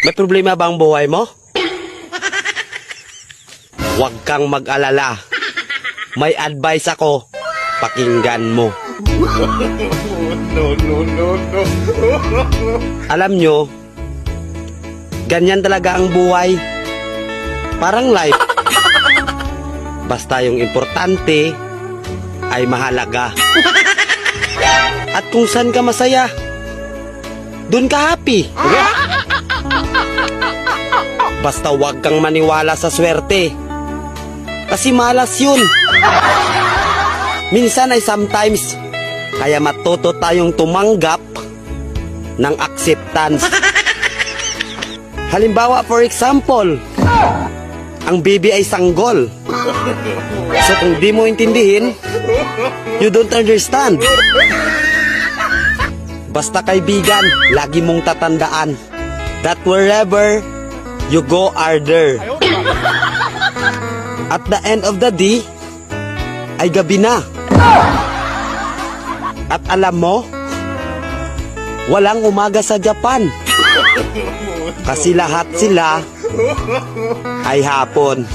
May problema ba ang buhay mo? Huwag kang mag-alala. May advice ako. Pakinggan mo. No. Alam nyo, ganyan talaga ang buhay. Parang life. Basta yung importante ay mahalaga. At kung saan ka masaya, dun ka happy. Basta wag kang maniwala sa swerte. Kasi malas yun. Minsan ay sometimes. Kaya matuto tayong tumanggap ng acceptance. Halimbawa, for example, ang baby ay sanggol. So kung di mo intindihin, you don't understand. Basta kaibigan, lagi mong tatandaan that wherever you go are there. At the end of the day, ay gabi na. At alam mo, walang umaga sa Japan. Kasi lahat sila ay hapon.